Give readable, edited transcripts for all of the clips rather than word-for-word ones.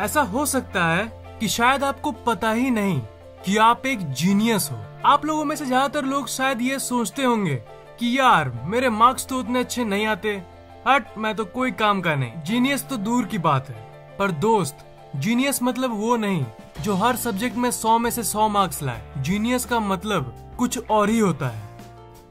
ऐसा हो सकता है कि शायद आपको पता ही नहीं कि आप एक जीनियस हो। आप लोगों में से ज्यादातर लोग शायद ये सोचते होंगे कि यार मेरे मार्क्स तो उतने अच्छे नहीं आते, हट मैं तो कोई काम का नहीं, जीनियस तो दूर की बात है। पर दोस्त, जीनियस मतलब वो नहीं जो हर सब्जेक्ट में 100 में से 100 मार्क्स लाए। जीनियस का मतलब कुछ और ही होता है।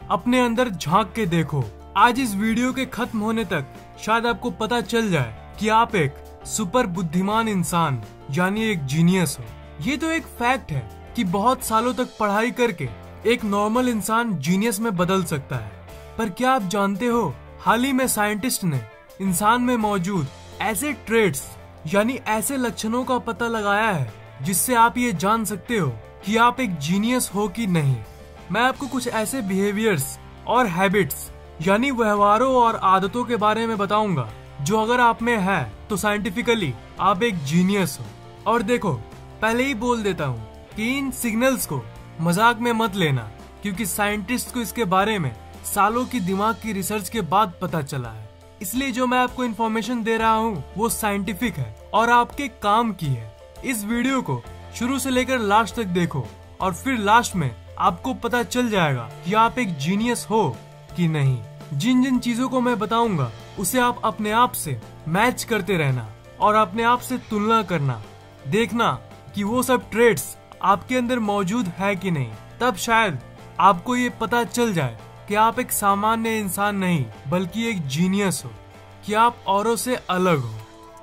अपने अंदर झांक के देखो। आज इस वीडियो के खत्म होने तक शायद आपको पता चल जाए कि आप एक सुपर बुद्धिमान इंसान यानी एक जीनियस हो। ये तो एक फैक्ट है कि बहुत सालों तक पढ़ाई करके एक नॉर्मल इंसान जीनियस में बदल सकता है। पर क्या आप जानते हो, हाल ही में साइंटिस्ट ने इंसान में मौजूद ऐसे ट्रेड्स यानी ऐसे लक्षणों का पता लगाया है जिससे आप ये जान सकते हो कि आप एक जीनियस हो कि नहीं। मैं आपको कुछ ऐसे बिहेवियर्स और हैबिट्स यानी व्यवहारों और आदतों के बारे में बताऊंगा जो अगर आप में है तो साइंटिफिकली आप एक जीनियस हो। और देखो, पहले ही बोल देता हूँ कि इन सिग्नल्स को मजाक में मत लेना, क्योंकि साइंटिस्ट को इसके बारे में सालों की दिमाग की रिसर्च के बाद पता चला है। इसलिए जो मैं आपको इन्फॉर्मेशन दे रहा हूँ वो साइंटिफिक है और आपके काम की है। इस वीडियो को शुरू से लेकर लास्ट तक देखो और फिर लास्ट में आपको पता चल जाएगा कि आप एक जीनियस हो कि नहीं। जिन जिन चीजों को मैं बताऊंगा उसे आप अपने आप से मैच करते रहना और अपने आप से तुलना करना, देखना कि वो सब ट्रेड्स आपके अंदर मौजूद है कि नहीं। तब शायद आपको ये पता चल जाए कि आप एक सामान्य इंसान नहीं बल्कि एक जीनियस हो, कि आप औरों से अलग हो।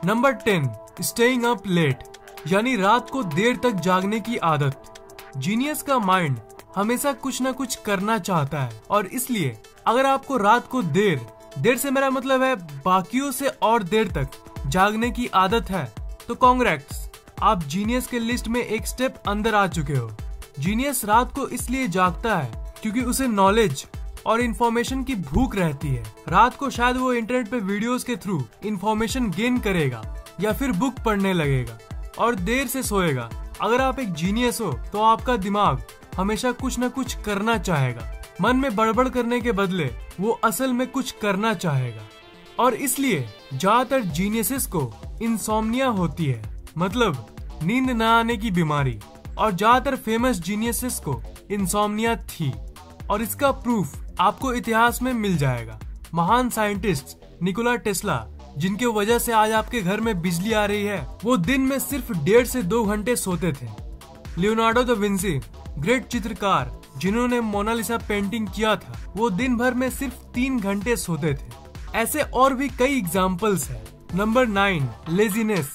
नंबर 10, स्टेइंग अप लेट यानी रात को देर तक जागने की आदत। जीनियस का माइंड हमेशा कुछ न कुछ करना चाहता है और इसलिए अगर आपको रात को देर से मेरा मतलब है बाकियों से और देर तक जागने की आदत है तो कांग्रेट्स, आप जीनियस के लिस्ट में एक स्टेप अंदर आ चुके हो। जीनियस रात को इसलिए जागता है क्योंकि उसे नॉलेज और इन्फॉर्मेशन की भूख रहती है। रात को शायद वो इंटरनेट पे वीडियोस के थ्रू इन्फॉर्मेशन गेन करेगा या फिर बुक पढ़ने लगेगा और देर से सोएगा। अगर आप एक जीनियस हो तो आपका दिमाग हमेशा कुछ न कुछ करना चाहेगा। मन में बड़बड़ करने के बदले वो असल में कुछ करना चाहेगा और इसलिए ज्यादातर जीनियसेस को इंसोम्निया होती है, मतलब नींद न आने की बीमारी। और ज्यादातर फेमस जीनियसेस को इंसोम्निया थी और इसका प्रूफ आपको इतिहास में मिल जाएगा। महान साइंटिस्ट निकोला टेस्ला, जिनके वजह से आज आपके घर में बिजली आ रही है, वो दिन में सिर्फ 1.5 से 2 घंटे सोते थे। लियोनार्डो दा विंसी, ग्रेट चित्रकार जिन्होंने मोनालिसा पेंटिंग किया था, वो दिन भर में सिर्फ 3 घंटे सोते थे। ऐसे और भी कई एग्जाम्पल्स हैं। Number 9, laziness.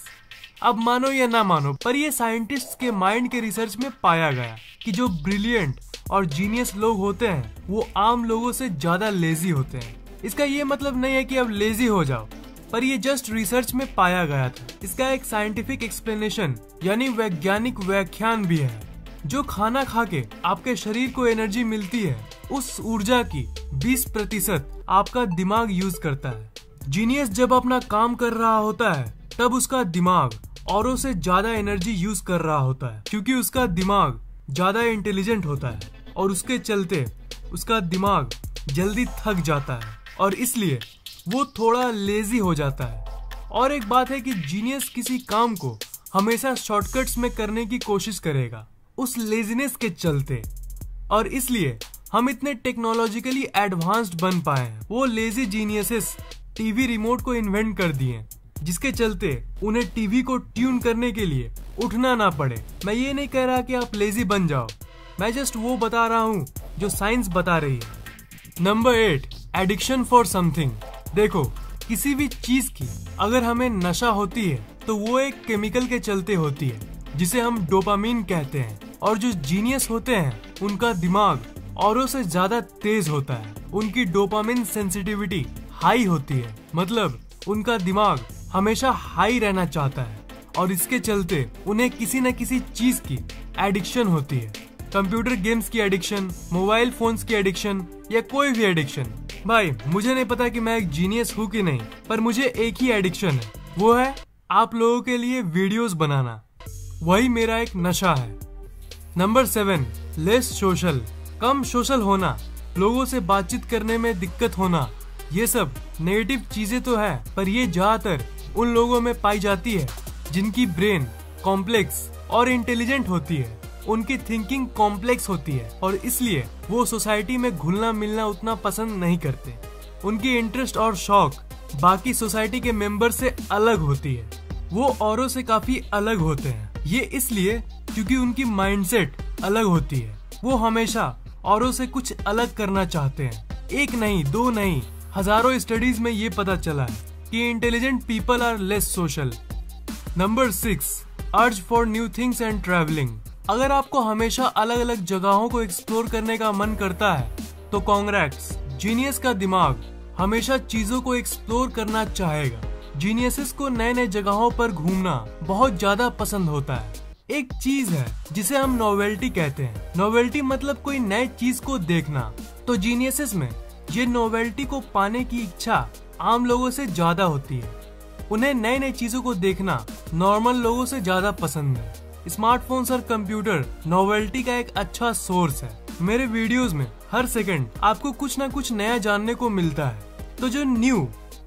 अब मानो या ना मानो, पर ये साइंटिस्ट के माइंड के रिसर्च में पाया गया कि जो ब्रिलियंट और जीनियस लोग होते हैं वो आम लोगों से ज्यादा लेजी होते हैं। इसका ये मतलब नहीं है कि अब लेजी हो जाओ, पर ये जस्ट रिसर्च में पाया गया था। इसका एक साइंटिफिक एक्सप्लेनेशन यानी वैज्ञानिक व्याख्यान भी है। जो खाना खा के आपके शरीर को एनर्जी मिलती है, उस ऊर्जा की 20% आपका दिमाग यूज करता है। जीनियस जब अपना काम कर रहा होता है तब उसका दिमाग औरों से ज्यादा एनर्जी यूज कर रहा होता है, क्योंकि उसका दिमाग ज्यादा इंटेलिजेंट होता है और उसके चलते उसका दिमाग जल्दी थक जाता है और इसलिए वो थोड़ा लेजी हो जाता है। और एक बात है कि जीनियस किसी काम को हमेशा शॉर्टकट्स में करने की कोशिश करेगा उस लेजीनेस के चलते, और इसलिए हम इतने टेक्नोलॉजिकली एडवांस्ड बन पाए हैं। वो लेजी जीनियसेस टीवी रिमोट को इन्वेंट कर दिए जिसके चलते उन्हें टीवी को ट्यून करने के लिए उठना ना पड़े। मैं ये नहीं कह रहा कि आप लेजी बन जाओ, मैं जस्ट वो बता रहा हूँ जो साइंस बता रही है। Number 8, addiction for something. देखो, किसी भी चीज की अगर हमें नशा होती है तो वो एक केमिकल के चलते होती है जिसे हम डोपामीन कहते हैं। और जो जीनियस होते हैं उनका दिमाग औरों से ज्यादा तेज होता है, उनकी डोपामिन सेंसिटिविटी हाई होती है, मतलब उनका दिमाग हमेशा हाई रहना चाहता है और इसके चलते उन्हें किसी न किसी चीज की एडिक्शन होती है। कंप्यूटर गेम्स की एडिक्शन, मोबाइल फोन्स की एडिक्शन या कोई भी एडिक्शन। भाई मुझे नहीं पता कि मैं एक जीनियस हूँ कि नहीं, पर मुझे एक ही एडिक्शन है, वो है आप लोगों के लिए वीडियोस बनाना। वही मेरा एक नशा है। Number 7, less social. कम सोशल होना, लोगों से बातचीत करने में दिक्कत होना, ये सब नेगेटिव चीजें तो है, पर ये ज्यादातर उन लोगों में पाई जाती है जिनकी ब्रेन कॉम्प्लेक्स और इंटेलिजेंट होती है, उनकी थिंकिंग कॉम्प्लेक्स होती है और इसलिए वो सोसाइटी में घुलना मिलना उतना पसंद नहीं करते। उनकी इंटरेस्ट और शौक बाकी सोसाइटी के मेंबर से अलग होती है। वो औरों से काफी अलग होते हैं। ये इसलिए क्योंकि उनकी माइंडसेट अलग होती है। वो हमेशा औरों से कुछ अलग करना चाहते हैं। एक नहीं, दो नहीं, हजारों स्टडीज में ये पता चला है कि intelligent people are less social. Number 6, urge for new things and travelling. अगर आपको हमेशा अलग अलग जगहों को एक्सप्लोर करने का मन करता है तो कांग्रेट्स, जीनियस का दिमाग हमेशा चीजों को एक्सप्लोर करना चाहेगा। जीनियसेस को नए नए जगहों पर घूमना बहुत ज्यादा पसंद होता है। एक चीज है जिसे हम नोवेल्टी कहते हैं। नोवेल्टी मतलब कोई नए चीज को देखना। तो जीनियसेस में ये नोवेल्टी को पाने की इच्छा आम लोगों से ज्यादा होती है। उन्हें नई नई चीजों को देखना नॉर्मल लोगों से ज्यादा पसंद है। स्मार्टफोन्स और कंप्यूटर नोवेल्टी का एक अच्छा सोर्स है। मेरे वीडियोस में हर सेकंड आपको कुछ ना कुछ नया जानने को मिलता है। तो जो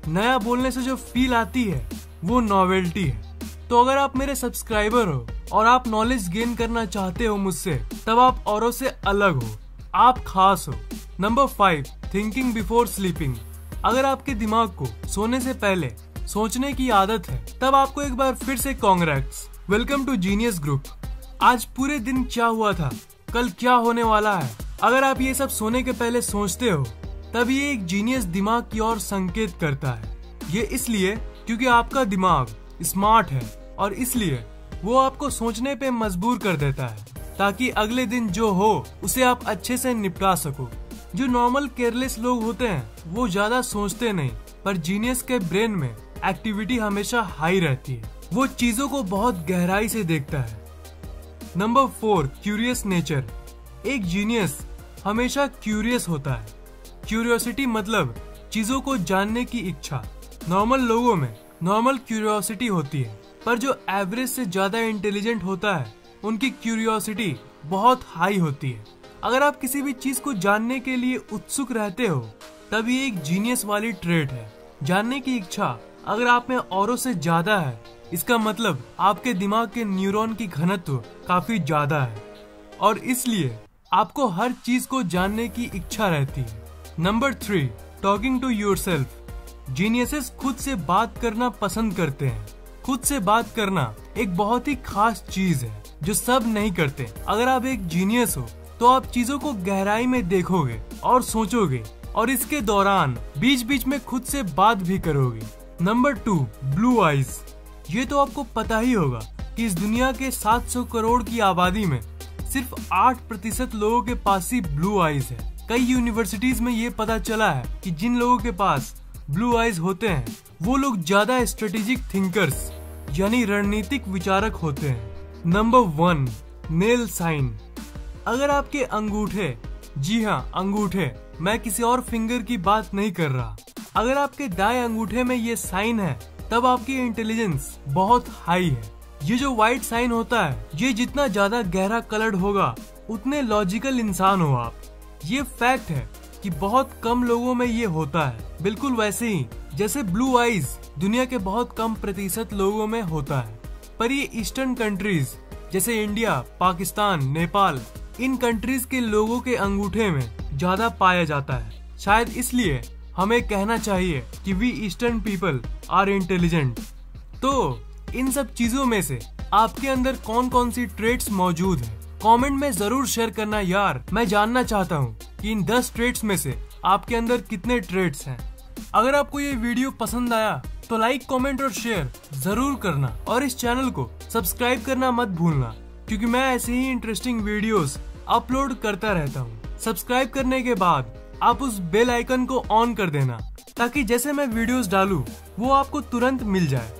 नया बोलने से जो फील आती है वो नोवेल्टी है। तो अगर आप मेरे सब्सक्राइबर हो और आप नॉलेज गेन करना चाहते हो मुझसे, तब आप औरों से अलग हो, आप खास हो। Number 5, thinking before sleeping. अगर आपके दिमाग को सोने से पहले सोचने की आदत है, तब आपको एक बार फिर से congrats, welcome to genius group. आज पूरे दिन क्या हुआ था, कल क्या होने वाला है, अगर आप ये सब सोने के पहले सोचते हो, तब ये एक जीनियस दिमाग की ओर संकेत करता है। ये इसलिए क्योंकि आपका दिमाग स्मार्ट है और इसलिए वो आपको सोचने पे मजबूर कर देता है ताकि अगले दिन जो हो उसे आप अच्छे से निपटा सको। जो नॉर्मल केयरलेस लोग होते हैं वो ज्यादा सोचते नहीं, पर जीनियस के ब्रेन में एक्टिविटी हमेशा हाई रहती है। वो चीजों को बहुत गहराई से देखता है। Number 4, curious nature. एक जीनियस हमेशा क्यूरियस होता है। क्यूरियोसिटी मतलब चीजों को जानने की इच्छा। नॉर्मल लोगों में नॉर्मल क्यूरियोसिटी होती है, पर जो एवरेज से ज्यादा इंटेलिजेंट होता है उनकी क्यूरियोसिटी बहुत हाई होती है। अगर आप किसी भी चीज को जानने के लिए उत्सुक रहते हो, तब ये एक जीनियस वाली ट्रेट है। जानने की इच्छा अगर आप में औरों से ज्यादा है, इसका मतलब आपके दिमाग के न्यूरॉन की घनत्व काफी ज्यादा है और इसलिए आपको हर चीज को जानने की इच्छा रहती है। Number 3, talking to yourself. Geniuses खुद से बात करना पसंद करते हैं। खुद से बात करना एक बहुत ही खास चीज है जो सब नहीं करते। अगर आप एक जीनियस हो तो आप चीजों को गहराई में देखोगे और सोचोगे और इसके दौरान बीच बीच में खुद से बात भी करोगे। Number 2, blue eyes. ये तो आपको पता ही होगा कि इस दुनिया के 700 करोड़ की आबादी में सिर्फ 8% लोगों के पास ही ब्लू आइज है। कई यूनिवर्सिटीज में ये पता चला है कि जिन लोगों के पास ब्लू आइज होते हैं वो लोग ज्यादा स्ट्रेटेजिक थिंकर्स यानी रणनीतिक विचारक होते हैं। Number 1, nail sign. अगर आपके अंगूठे, जी हाँ अंगूठे, मैं किसी और फिंगर की बात नहीं कर रहा, अगर आपके दाएं अंगूठे में ये साइन है तब आपकी इंटेलिजेंस बहुत हाई है। ये जो व्हाइट साइन होता है, ये जितना ज्यादा गहरा कलर्ड होगा उतने लॉजिकल इंसान हो आप। ये फैक्ट है कि बहुत कम लोगों में ये होता है, बिल्कुल वैसे ही जैसे ब्लू आइज दुनिया के बहुत कम प्रतिशत लोगों में होता है। पर ये ईस्टर्न कंट्रीज जैसे इंडिया, पाकिस्तान, नेपाल, इन कंट्रीज के लोगों के अंगूठे में ज्यादा पाया जाता है। शायद इसलिए हमें कहना चाहिए कि we eastern people are intelligent. तो इन सब चीजों में से आपके अंदर कौन कौन सी ट्रेट्स मौजूद है, कमेंट में जरूर शेयर करना यार। मैं जानना चाहता हूँ कि इन 10 ट्रेट्स में से आपके अंदर कितने ट्रेट्स हैं। अगर आपको ये वीडियो पसंद आया तो लाइक, कमेंट और शेयर जरूर करना और इस चैनल को सब्सक्राइब करना मत भूलना, क्योंकि मैं ऐसे ही इंटरेस्टिंग वीडियोस अपलोड करता रहता हूँ। सब्सक्राइब करने के बाद आप उस बेल आइकन को ऑन कर देना ताकि जैसे मैं वीडियोस डालूं वो आपको तुरंत मिल जाए।